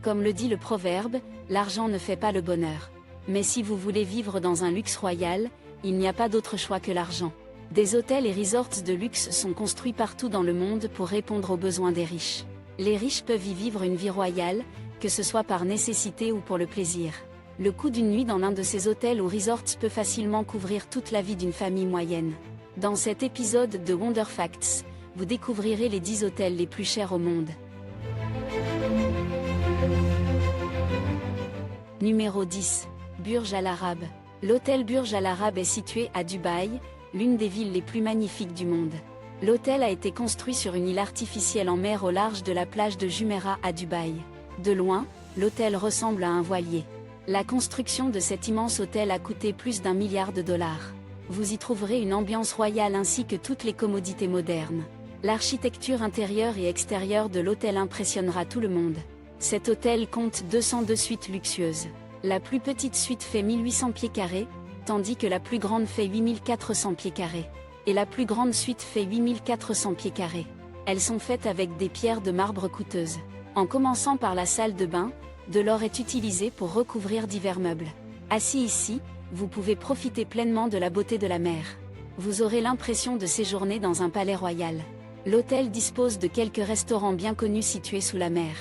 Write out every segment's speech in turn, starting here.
Comme le dit le proverbe, l'argent ne fait pas le bonheur. Mais si vous voulez vivre dans un luxe royal, il n'y a pas d'autre choix que l'argent. Des hôtels et resorts de luxe sont construits partout dans le monde pour répondre aux besoins des riches. Les riches peuvent y vivre une vie royale, que ce soit par nécessité ou pour le plaisir. Le coût d'une nuit dans l'un de ces hôtels ou resorts peut facilement couvrir toute la vie d'une famille moyenne. Dans cet épisode de Wonder Facts, vous découvrirez les 10 hôtels les plus chers au monde. Numéro 10. Burj Al Arab. L'hôtel Burj Al Arab est situé à Dubaï, l'une des villes les plus magnifiques du monde. L'hôtel a été construit sur une île artificielle en mer au large de la plage de Jumeirah à Dubaï. De loin, l'hôtel ressemble à un voilier. La construction de cet immense hôtel a coûté plus d'1 milliard de dollars. Vous y trouverez une ambiance royale ainsi que toutes les commodités modernes. L'architecture intérieure et extérieure de l'hôtel impressionnera tout le monde. Cet hôtel compte 202 suites luxueuses. La plus petite suite fait 1800 pieds carrés, tandis que la plus grande fait 8400 pieds carrés. Et la plus grande suite fait 8400 pieds carrés. Elles sont faites avec des pierres de marbre coûteuses. En commençant par la salle de bain, de l'or est utilisé pour recouvrir divers meubles. Assis ici, vous pouvez profiter pleinement de la beauté de la mer. Vous aurez l'impression de séjourner dans un palais royal. L'hôtel dispose de quelques restaurants bien connus situés sous la mer.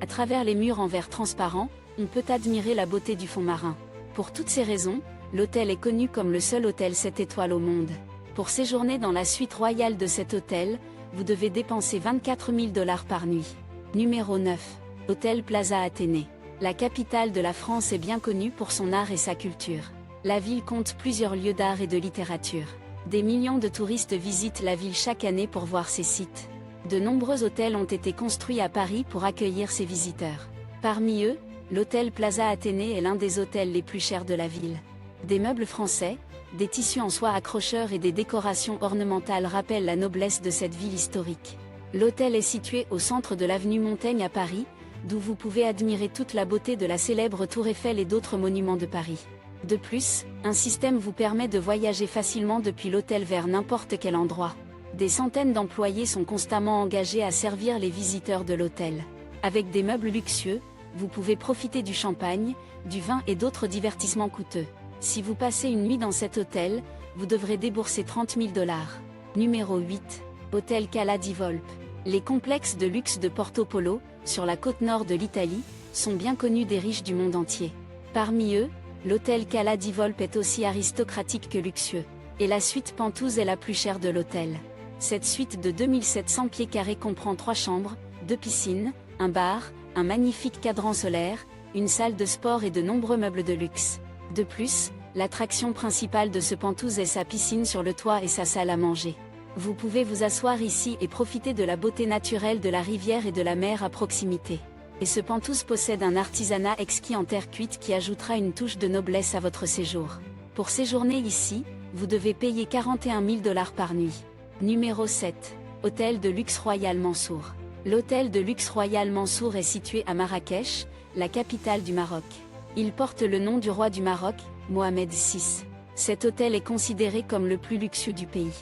À travers les murs en verre transparent, on peut admirer la beauté du fond marin. Pour toutes ces raisons, l'hôtel est connu comme le seul hôtel 7 étoiles au monde. Pour séjourner dans la suite royale de cet hôtel, vous devez dépenser 24 000 $ par nuit. Numéro 9. Hôtel Plaza Athénée. La capitale de la France est bien connue pour son art et sa culture. La ville compte plusieurs lieux d'art et de littérature. Des millions de touristes visitent la ville chaque année pour voir ses sites. De nombreux hôtels ont été construits à Paris pour accueillir ces visiteurs. Parmi eux, l'hôtel Plaza Athénée est l'un des hôtels les plus chers de la ville. Des meubles français, des tissus en soie accrocheurs et des décorations ornementales rappellent la noblesse de cette ville historique. L'hôtel est situé au centre de l'avenue Montaigne à Paris, d'où vous pouvez admirer toute la beauté de la célèbre Tour Eiffel et d'autres monuments de Paris. De plus, un système vous permet de voyager facilement depuis l'hôtel vers n'importe quel endroit. Des centaines d'employés sont constamment engagés à servir les visiteurs de l'hôtel. Avec des meubles luxueux, vous pouvez profiter du champagne, du vin et d'autres divertissements coûteux. Si vous passez une nuit dans cet hôtel, vous devrez débourser 30 000 $. Numéro 8. Hôtel Cala di Volpe. Les complexes de luxe de Porto Polo, sur la côte nord de l'Italie, sont bien connus des riches du monde entier. Parmi eux, l'hôtel Cala di Volpe est aussi aristocratique que luxueux. Et la suite Penthouse est la plus chère de l'hôtel. Cette suite de 2700 pieds carrés comprend 3 chambres, 2 piscines, un bar, un magnifique cadran solaire, une salle de sport et de nombreux meubles de luxe. De plus, l'attraction principale de ce Penthouse est sa piscine sur le toit et sa salle à manger. Vous pouvez vous asseoir ici et profiter de la beauté naturelle de la rivière et de la mer à proximité. Et ce Penthouse possède un artisanat exquis en terre cuite qui ajoutera une touche de noblesse à votre séjour. Pour séjourner ici, vous devez payer 41 000 $ par nuit. Numéro 7. Hôtel de luxe Royal Mansour. L'hôtel de luxe Royal Mansour est situé à Marrakech, la capitale du Maroc. Il porte le nom du roi du Maroc, Mohamed VI. Cet hôtel est considéré comme le plus luxueux du pays.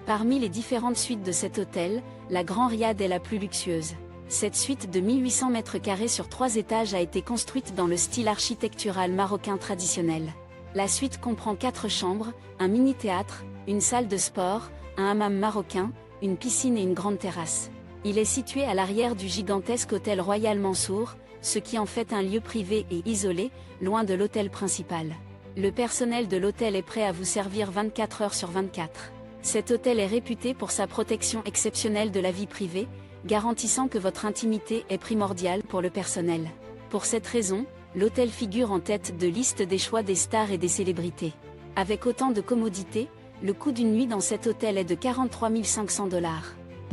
Parmi les différentes suites de cet hôtel, la Grand Riad est la plus luxueuse. Cette suite de 1800 mètres carrés sur 3 étages a été construite dans le style architectural marocain traditionnel. La suite comprend 4 chambres, un mini-théâtre, une salle de sport, un hammam marocain, une piscine et une grande terrasse. Il est situé à l'arrière du gigantesque hôtel Royal Mansour, ce qui en fait un lieu privé et isolé, loin de l'hôtel principal. Le personnel de l'hôtel est prêt à vous servir 24 heures sur 24. Cet hôtel est réputé pour sa protection exceptionnelle de la vie privée, garantissant que votre intimité est primordiale pour le personnel. Pour cette raison, l'hôtel figure en tête de liste des choix des stars et des célébrités. Avec autant de commodités, le coût d'une nuit dans cet hôtel est de 43 500 $.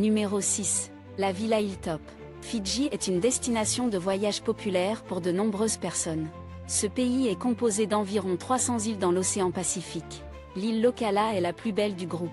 Numéro 6. La Villa Hilltop. Fidji est une destination de voyage populaire pour de nombreuses personnes. Ce pays est composé d'environ 300 îles dans l'océan Pacifique. L'île Lokala est la plus belle du groupe.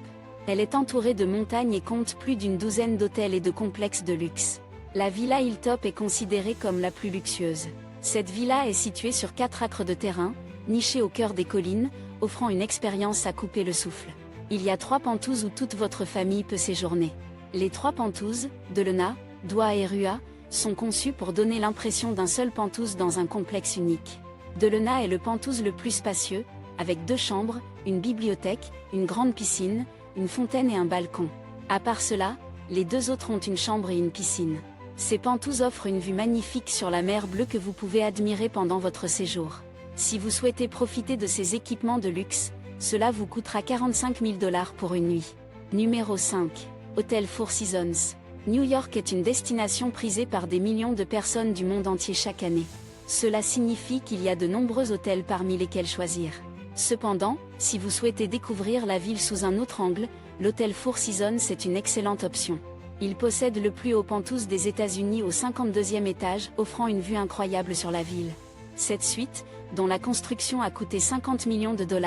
Elle est entourée de montagnes et compte plus d'une douzaine d'hôtels et de complexes de luxe. La Villa Hilltop est considérée comme la plus luxueuse. Cette villa est située sur 4 acres de terrain, nichée au cœur des collines, offrant une expérience à couper le souffle. Il y a 3 penthouses où toute votre famille peut séjourner. Les 3 penthouses, Delena, Doua et Rua, sont conçus pour donner l'impression d'un seul penthouse dans un complexe unique. Delena est le penthouse le plus spacieux, avec 2 chambres, une bibliothèque, une grande piscine, une fontaine et un balcon. À part cela, les 2 autres ont une chambre et une piscine. Ces penthouses offrent une vue magnifique sur la mer Bleue que vous pouvez admirer pendant votre séjour. Si vous souhaitez profiter de ces équipements de luxe, cela vous coûtera 45 000 $ pour une nuit. Numéro 5. Hôtel Four Seasons. New York est une destination prisée par des millions de personnes du monde entier chaque année. Cela signifie qu'il y a de nombreux hôtels parmi lesquels choisir. Cependant, si vous souhaitez découvrir la ville sous un autre angle, l'hôtel Four Seasons est une excellente option. Il possède le plus haut penthouse des États-Unis au 52e étage, offrant une vue incroyable sur la ville. Cette suite, dont la construction a coûté 50 millions de $,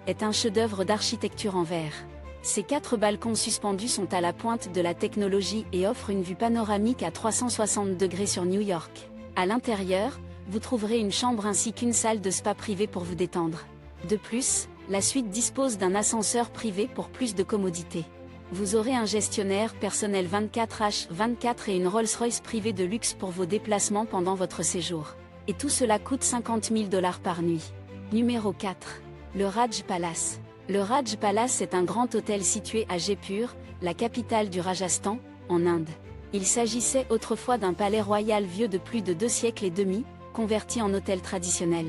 est un chef-d'œuvre d'architecture en verre. Ces 4 balcons suspendus sont à la pointe de la technologie et offrent une vue panoramique à 360 degrés sur New York. À l'intérieur, vous trouverez une chambre ainsi qu'une salle de spa privée pour vous détendre. De plus, la suite dispose d'un ascenseur privé pour plus de commodité. Vous aurez un gestionnaire personnel 24h24 et une Rolls-Royce privée de luxe pour vos déplacements pendant votre séjour. Et tout cela coûte 50 000 $ par nuit. Numéro 4. Le Raj Palace. Le Raj Palace est un grand hôtel situé à Jaipur, la capitale du Rajasthan, en Inde. Il s'agissait autrefois d'un palais royal vieux de plus de 2 siècles et demi, converti en hôtel traditionnel.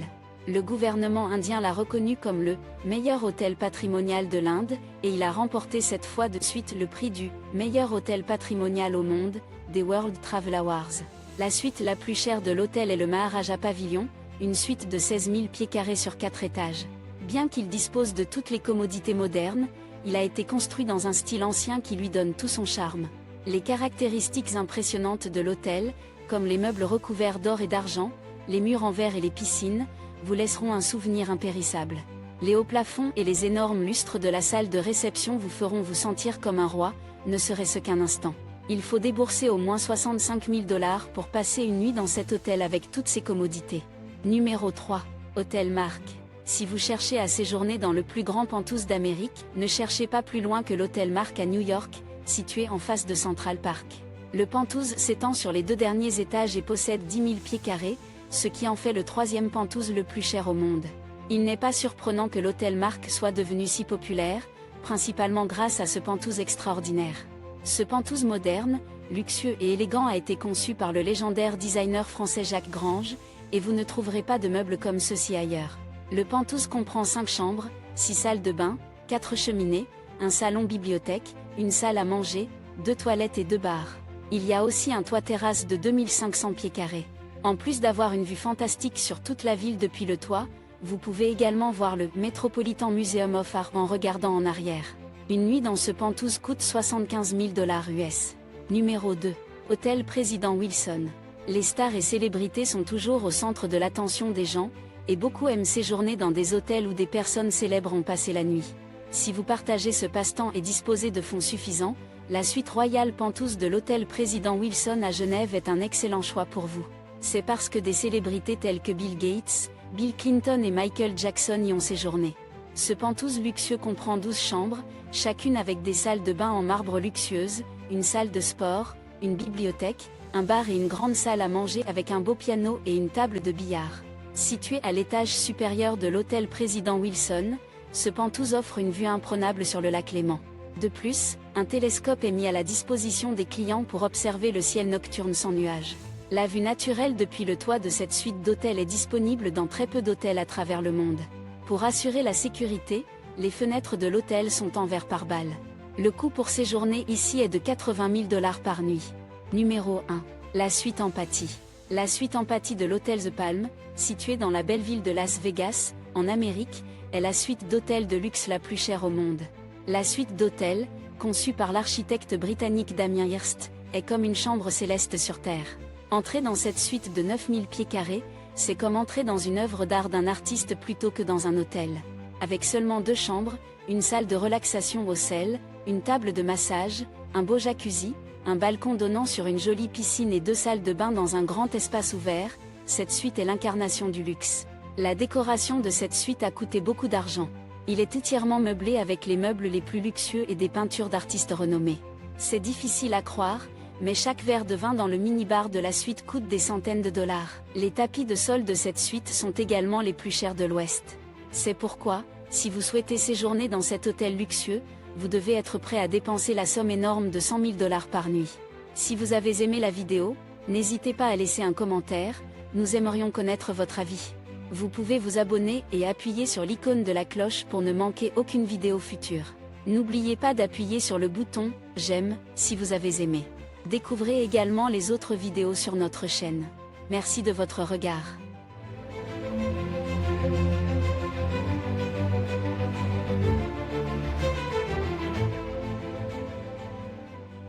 Le gouvernement indien l'a reconnu comme le meilleur hôtel patrimonial de l'Inde, et il a remporté cette fois de suite le prix du meilleur hôtel patrimonial au monde, des World Travel Awards. La suite la plus chère de l'hôtel est le Maharaja Pavilion, une suite de 16 000 pieds carrés sur 4 étages. Bien qu'il dispose de toutes les commodités modernes, il a été construit dans un style ancien qui lui donne tout son charme. Les caractéristiques impressionnantes de l'hôtel, comme les meubles recouverts d'or et d'argent, les murs en verre et les piscines, vous laisseront un souvenir impérissable. Les hauts plafonds et les énormes lustres de la salle de réception vous feront vous sentir comme un roi, ne serait-ce qu'un instant. Il faut débourser au moins 65 000 $ pour passer une nuit dans cet hôtel avec toutes ses commodités. Numéro 3. Hôtel Mark. Si vous cherchez à séjourner dans le plus grand penthouse d'Amérique, ne cherchez pas plus loin que l'hôtel Mark à New York, situé en face de Central Park. Le penthouse s'étend sur les 2 derniers étages et possède 10 000 pieds carrés, ce qui en fait le 3e penthouse le plus cher au monde. Il n'est pas surprenant que l'hôtel Mark soit devenu si populaire, principalement grâce à ce penthouse extraordinaire. Ce penthouse moderne, luxueux et élégant a été conçu par le légendaire designer français Jacques Grange, et vous ne trouverez pas de meubles comme ceux-ci ailleurs. Le penthouse comprend 5 chambres, 6 salles de bain, 4 cheminées, un salon-bibliothèque, une salle à manger, 2 toilettes et 2 bars. Il y a aussi un toit-terrasse de 2500 pieds carrés. En plus d'avoir une vue fantastique sur toute la ville depuis le toit, vous pouvez également voir le Metropolitan Museum of Art en regardant en arrière. Une nuit dans ce penthouse coûte 75 000 $ US. Numéro 2. Hôtel Président Wilson. Les stars et célébrités sont toujours au centre de l'attention des gens, et beaucoup aiment séjourner dans des hôtels où des personnes célèbres ont passé la nuit. Si vous partagez ce passe-temps et disposez de fonds suffisants, la suite royale penthouse de l'hôtel Président Wilson à Genève est un excellent choix pour vous. C'est parce que des célébrités telles que Bill Gates, Bill Clinton et Michael Jackson y ont séjourné. Ce penthouse luxueux comprend 12 chambres, chacune avec des salles de bain en marbre luxueuses, une salle de sport, une bibliothèque, un bar et une grande salle à manger avec un beau piano et une table de billard. Situé à l'étage supérieur de l'hôtel Président Wilson, ce penthouse offre une vue imprenable sur le lac Léman. De plus, un télescope est mis à la disposition des clients pour observer le ciel nocturne sans nuages. La vue naturelle depuis le toit de cette suite d'hôtels est disponible dans très peu d'hôtels à travers le monde. Pour assurer la sécurité, les fenêtres de l'hôtel sont en verre par balle. Le coût pour séjourner ici est de 80 000 $ par nuit. Numéro 1. La suite Empathy. La suite Empathy de l'hôtel The Palm, située dans la belle ville de Las Vegas, en Amérique, est la suite d'hôtels de luxe la plus chère au monde. La suite d'hôtels, conçue par l'architecte britannique Damien Hirst, est comme une chambre céleste sur Terre. Entrer dans cette suite de 9000 pieds carrés, c'est comme entrer dans une œuvre d'art d'un artiste plutôt que dans un hôtel. Avec seulement 2 chambres, une salle de relaxation au sel, une table de massage, un beau jacuzzi, un balcon donnant sur une jolie piscine et 2 salles de bain dans un grand espace ouvert, cette suite est l'incarnation du luxe. La décoration de cette suite a coûté beaucoup d'argent. Il est entièrement meublé avec les meubles les plus luxueux et des peintures d'artistes renommés. C'est difficile à croire, mais chaque verre de vin dans le minibar de la suite coûte des centaines de dollars. Les tapis de sol de cette suite sont également les plus chers de l'Ouest. C'est pourquoi, si vous souhaitez séjourner dans cet hôtel luxueux, vous devez être prêt à dépenser la somme énorme de 100 000 dollars par nuit. Si vous avez aimé la vidéo, n'hésitez pas à laisser un commentaire, nous aimerions connaître votre avis. Vous pouvez vous abonner et appuyer sur l'icône de la cloche pour ne manquer aucune vidéo future. N'oubliez pas d'appuyer sur le bouton « J'aime » si vous avez aimé. Découvrez également les autres vidéos sur notre chaîne. Merci de votre regard.